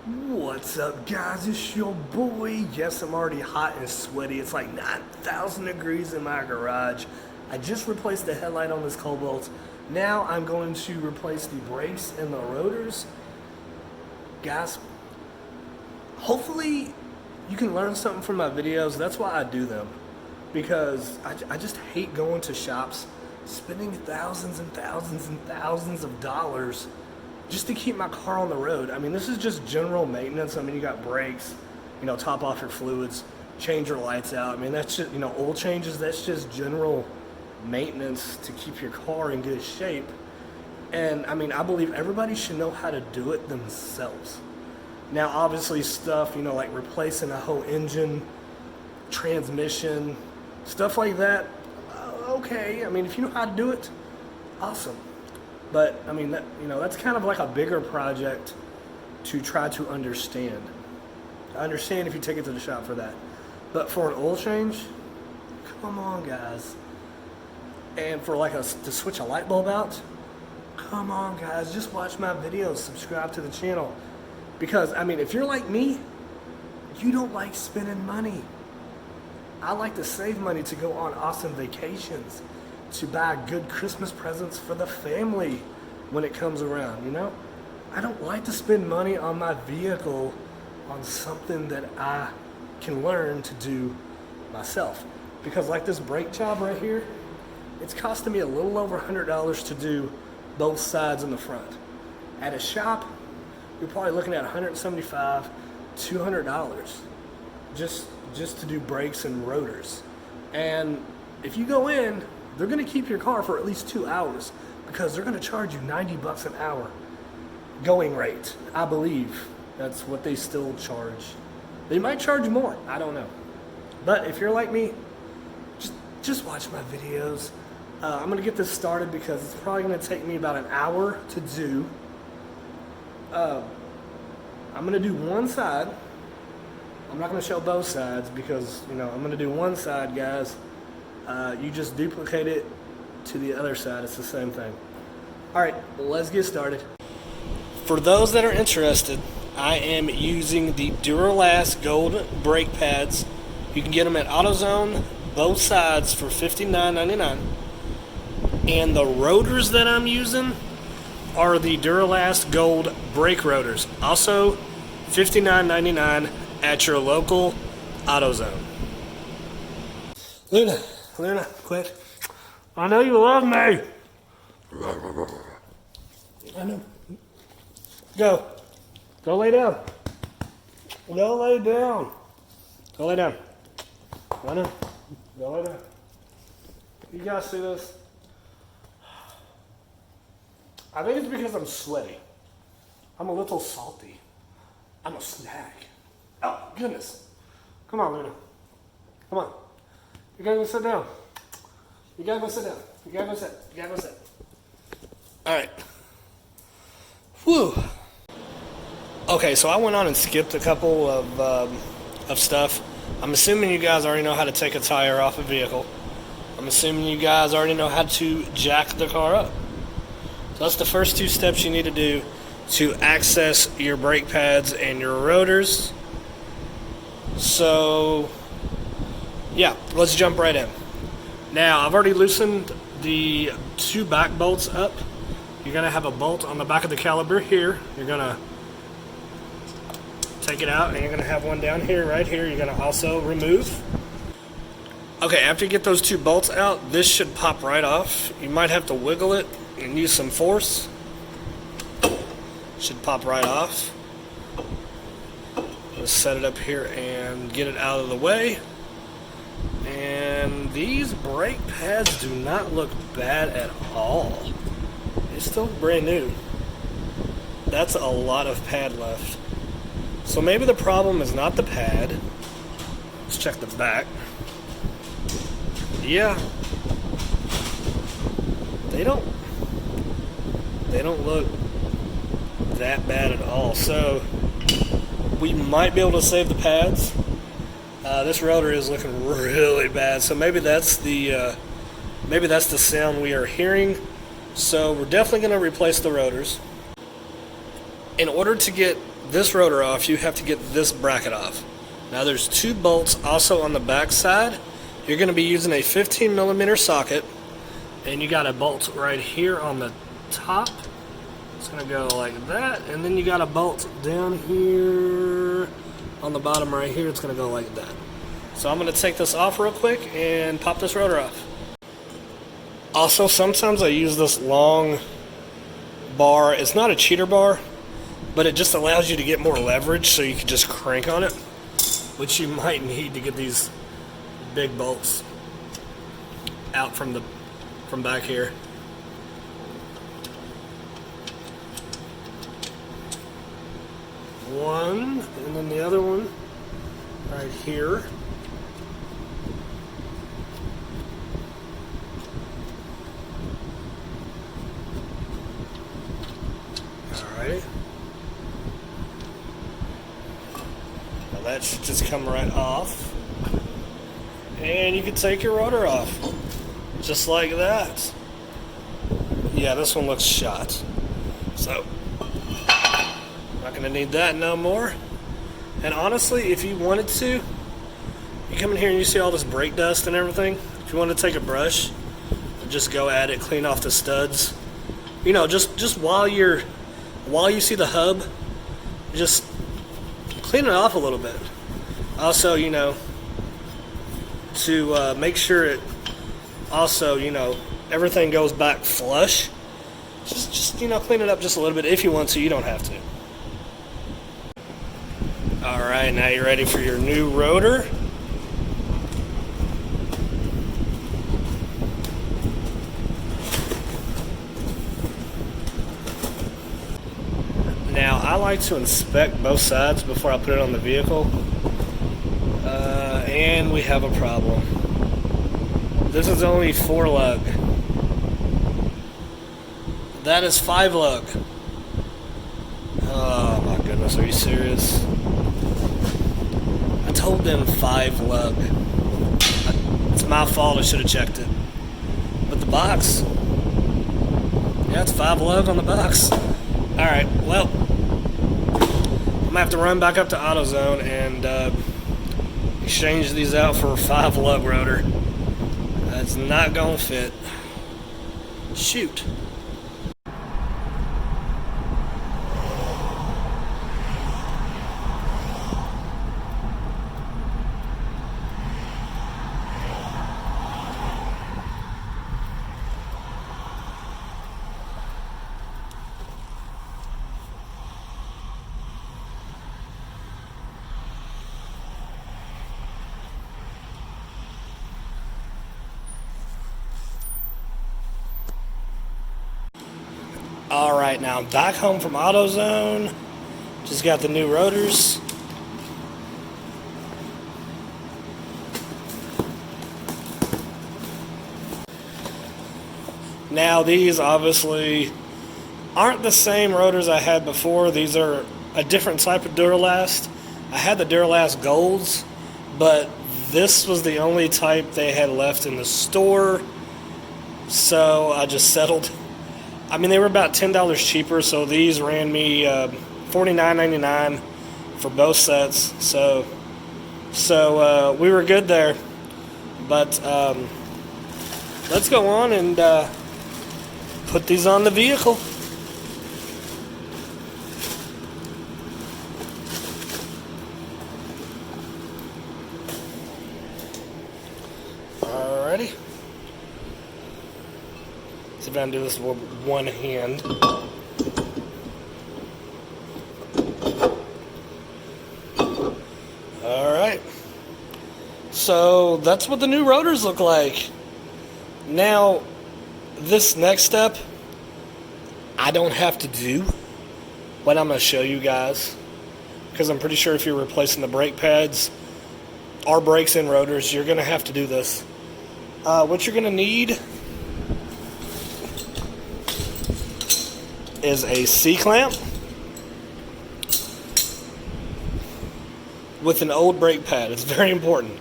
What's up, guys? It's your boy. Yes, I'm already hot and sweaty. It's like 9,000 degrees in my garage. I just replaced the headlight on this Cobalt. Now I'm going to replace the brakes and the rotors. Guys, hopefully you can learn something from my videos. That's why I do them. Because I just hate going to shops, spending thousands and thousands and thousands of dollars just to keep my car on the road. I mean, this is just general maintenance. I mean, you got brakes, top off your fluids, change your lights out. I mean, that's just, oil changes, that's just general maintenance to keep your car in good shape. And I mean, I believe everybody should know how to do it themselves. Now, obviously stuff, like replacing a whole engine, transmission, stuff like that, okay. I mean, if you know how to do it, awesome. But I mean, that's kind of like a bigger project to try to understand. I understand if you take it to the shop for that. But for an oil change, come on, guys. And for to switch a light bulb out, come on, guys. Just watch my videos, subscribe to the channel. Because, I mean, if you're like me, you don't like spending money. I like to save money to go on awesome vacations, to buy good Christmas presents for the family when it comes around, I don't like to spend money on my vehicle on something that I can learn to do myself. Because like this brake job right here, it's costing me a little over $100 to do both sides in the front. At a shop, you're probably looking at $175, $200 just to do brakes and rotors. And if you go in, they're going to keep your car for at least 2 hours because they're going to charge you $90 an hour going rate. I believe that's what they still charge. They might charge more. I don't know. But if you're like me, just watch my videos. I'm going to get this started because it's probably going to take me about an hour to do. I'm going to do one side. I'm not going to show both sides because, I'm going to do one side, guys. You just duplicate it to the other side. It's the same thing. All right, let's get started. For those that are interested, I am using the Duralast Gold brake pads. You can get them at AutoZone, both sides for $59.99. And the rotors that I'm using are the Duralast Gold brake rotors. Also, $59.99 at your local AutoZone. Luna, quit. I know you love me. I know. Go. Go lay down. Go lay down. Go lay down. Luna, go lay down. You guys see this? I think it's because I'm sweaty. I'm a little salty. I'm a snack. Oh, goodness. Come on, Luna. Come on. You gotta go sit down. You gotta go sit down. You gotta go sit. You gotta go sit. Alright. Whew. Okay, so I went on and skipped a couple of stuff. I'm assuming you guys already know how to take a tire off a vehicle. I'm assuming you guys already know how to jack the car up. So that's the first two steps you need to do to access your brake pads and your rotors. So yeah, let's jump right in. Now, I've already loosened the two back bolts up. You're going to have a bolt on the back of the caliper here. You're going to take it out, and you're going to have one down here, right here. You're going to also remove. Okay, after you get those two bolts out, this should pop right off. You might have to wiggle it and use some force. Should pop right off. Let's set it up here and get it out of the way. And these brake pads do not look bad at all. They still look brand new. That's a lot of pad left. So maybe the problem is not the pad. Let's check the back. Yeah. They don't look that bad at all. So we might be able to save the pads. This rotor is looking really bad, so maybe that's the sound we are hearing. So we're definitely going to replace the rotors. In order to get this rotor off, you have to get this bracket off. Now there's 2 bolts also on the back side. You're going to be using a 15mm socket, and you got a bolt right here on the top. It's going to go like that, and then you got a bolt down here on the bottom right here. It's going to go like that. So I'm going to take this off real quick and pop this rotor off. Also, sometimes I use this long bar. It's not a cheater bar, but it just allows you to get more leverage, so you can just crank on it, which you might need to get these big bolts out from back here. One, and then the other one right here. Alrighty. Now that should just come right off. And you can take your rotor off. Just like that. Yeah, this one looks shot. So, not going to need that no more. And honestly, if you wanted to, you come in here and you see all this brake dust and everything. If you want to take a brush, just go at it, clean off the studs. You know, just while you see the hub, just clean it off a little bit. Also, you know, to make sure it also, you know, everything goes back flush. Just you know, clean it up just a little bit if you want to. You don't have to. Alright, now you're ready for your new rotor. Now, I like to inspect both sides before I put it on the vehicle. And we have a problem. This is only 4 lug. That is 5 lug. Oh my goodness, are you serious? I told them 5 lug. It's my fault, I should have checked it. But the box, yeah, it's 5 lug on the box. Alright, well, I'm gonna have to run back up to AutoZone and exchange these out for a 5 lug rotor. That's not gonna fit. Shoot. Alright, now I'm back home from AutoZone. Just got the new rotors. Now these obviously aren't the same rotors I had before. These are a different type of Duralast. I had the Duralast Golds, but this was the only type they had left in the store. So I just settled. I mean, they were about $10 cheaper, so these ran me $49.99 for both sets. So we were good there. But let's go on and put these on the vehicle. Alrighty. See if I can do this with one hand. Alright. So that's what the new rotors look like. Now, this next step, I don't have to do what I'm going to show you guys. Because I'm pretty sure if you're replacing the brake pads or brakes and rotors, you're going to have to do this. What you're going to need is a C-clamp with an old brake pad. It's very important.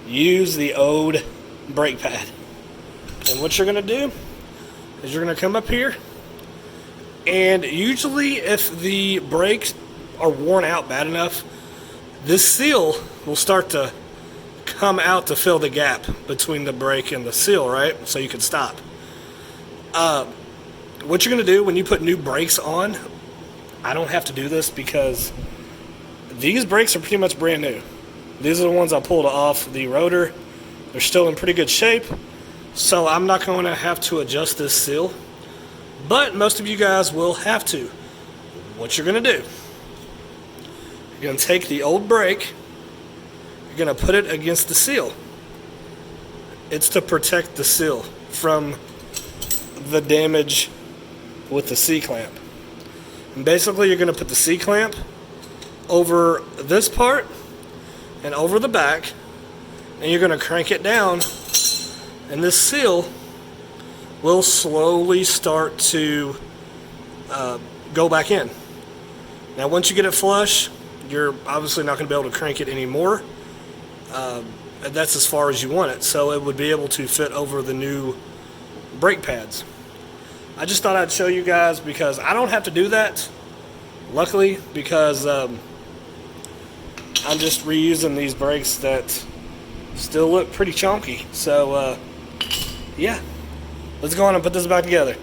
Use the old brake pad. And what you're going to do is you're going to come up here, and usually if the brake are worn out bad enough, this seal will start to come out to fill the gap between the brake and the seal, right? So you can stop. What you're going to do when you put new brakes on, I don't have to do this because these brakes are pretty much brand new. These are the ones I pulled off the rotor. They're still in pretty good shape, so I'm not going to have to adjust this seal. But most of you guys will have to. What you're going to do, you're going to take the old brake, you're going to put it against the seal. It's to protect the seal from the damage with the C-clamp. And basically you're going to put the C-clamp over this part and over the back, and you're going to crank it down, and this seal will slowly start to go back in. Now once you get it flush, you're obviously not going to be able to crank it anymore. That's as far as you want it, so it would be able to fit over the new brake pads. I just thought I'd show you guys because I don't have to do that, luckily, because I'm just reusing these brakes that still look pretty chunky. So yeah, let's go on and put this back together.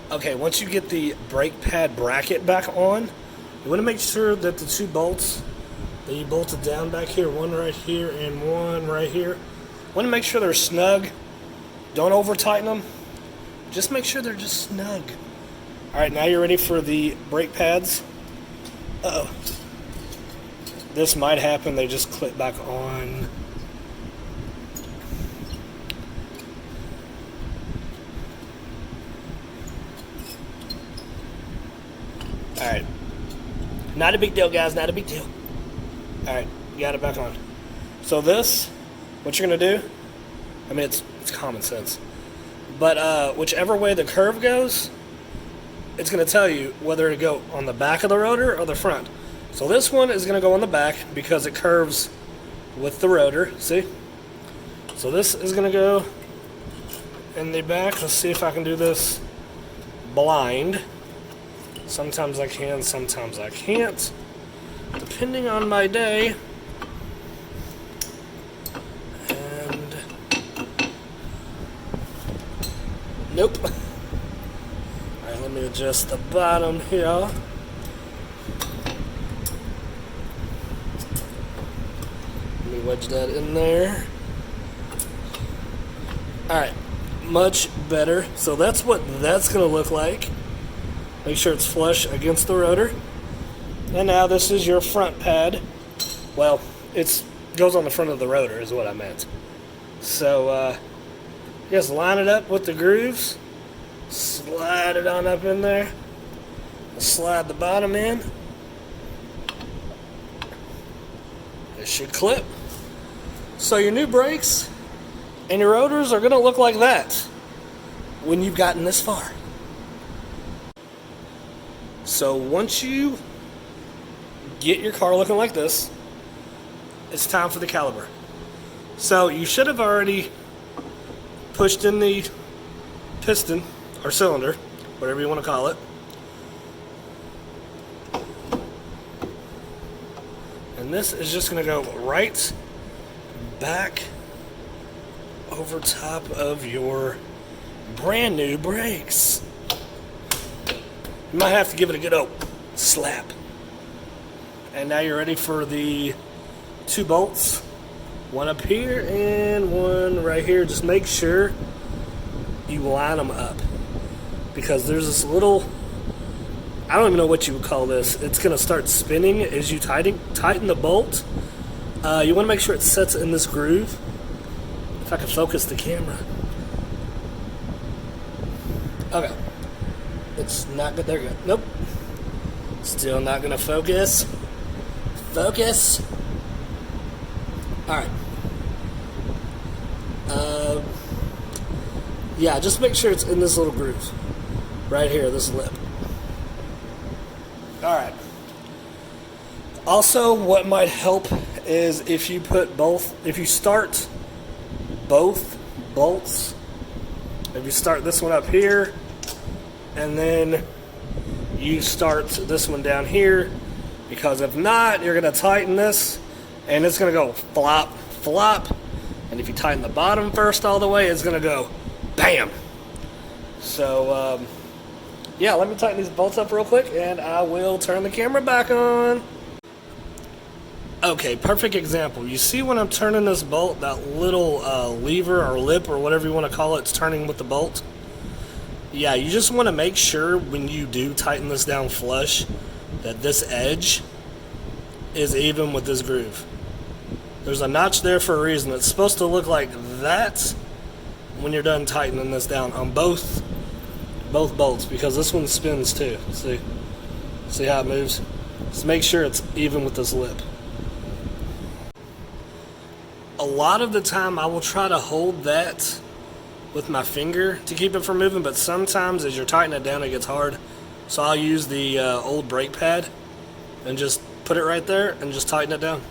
Okay, once you get the brake pad bracket back on, you want to make sure that the two bolts that you bolted down back here, one right here and one right here, want to make sure they're snug. Don't over tighten them. Just make sure they're just snug. Alright, now you're ready for the brake pads. Uh-oh. This might happen, they just clip back on. Alright. Not a big deal, guys, not a big deal. Alright, You got it back on. So this, what you're gonna do, I mean it's common sense, but whichever way the curve goes, it's gonna tell you whether to go on the back of the rotor or the front. So this one is gonna go on the back because it curves with the rotor, see? So this is gonna go in the back. Let's see if I can do this blind. Sometimes I can, sometimes I can't, depending on my day. And nope. Alright, let me adjust the bottom here. Let me wedge that in there. Alright, much better. So that's what that's going to look like. Make sure it's flush against the rotor. And now this is your front pad. Well, it goes on the front of the rotor is what I meant. So just line it up with the grooves. Slide it on up in there. Slide the bottom in. It should clip. So your new brakes and your rotors are going to look like that when you've gotten this far. So once you get your car looking like this, it's time for the caliper. So you should have already pushed in the piston or cylinder, whatever you want to call it. And this is just going to go right back over top of your brand new brakes. You might have to give it a good old slap. And now you're ready for the 2 bolts. One up here and one right here. Just make sure you line them up, because there's this little, I don't even know what you would call this. It's going to start spinning as you tighten the bolt. You want to make sure it sets in this groove. If I can focus the camera. Okay. It's not good. There you go. Nope. Still not going to focus. Focus. Alright. Yeah, just make sure it's in this little groove. Right here, this lip. Alright. Also, what might help is if you start both bolts. If you start this one up here, and then you start this one down here, because if not, you're going to tighten this, and it's going to go flop, flop, and if you tighten the bottom first all the way, it's going to go bam. So, yeah, let me tighten these bolts up real quick, and I will turn the camera back on. Okay, perfect example. You see when I'm turning this bolt, that little lever or lip or whatever you want to call it, it's turning with the bolt? Yeah, you just want to make sure when you do tighten this down flush that this edge is even with this groove. There's a notch there for a reason. It's supposed to look like that when you're done tightening this down on both bolts, because this one spins too. See how it moves? Just make sure it's even with this lip. A lot of the time I will try to hold that with my finger to keep it from moving, but sometimes as you're tightening it down it gets hard. So I'll use the old brake pad and just put it right there and just tighten it down.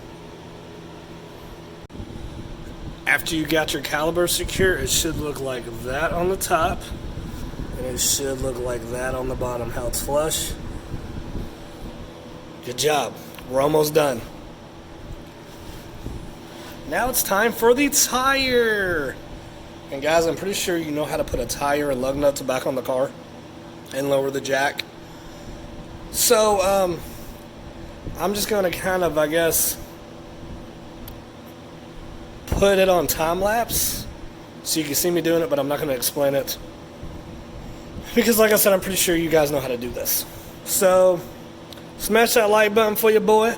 After you got your caliper secure, it should look like that on the top, and it should look like that on the bottom, how it's flush. Good job. We're almost done. Now it's time for the tire. And guys, I'm pretty sure you know how to put a tire and lug nuts back on the car and lower the jack. So, I'm just going to kind of, I guess, put it on time lapse so you can see me doing it, but I'm not going to explain it. Because like I said, I'm pretty sure you guys know how to do this. So, smash that like button for your boy.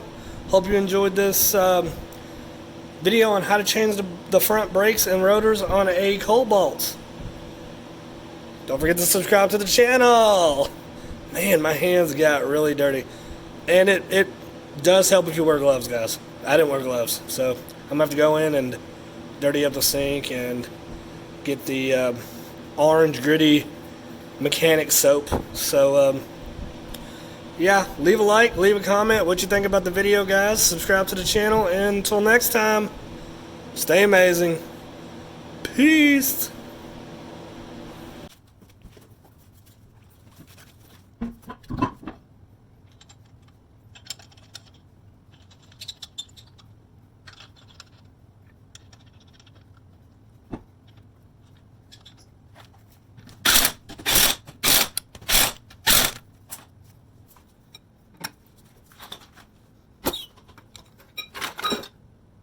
Hope you enjoyed this video on how to change the front brakes and rotors on a Cobalt. Don't forget to subscribe to the channel. Man, my hands got really dirty. And it does help if you wear gloves, guys. I didn't wear gloves, so I'm gonna have to go in and dirty up the sink and get the orange gritty mechanic soap. So yeah, leave a like, leave a comment, what you think about the video, guys. Subscribe to the channel, and until next time, stay amazing. Peace.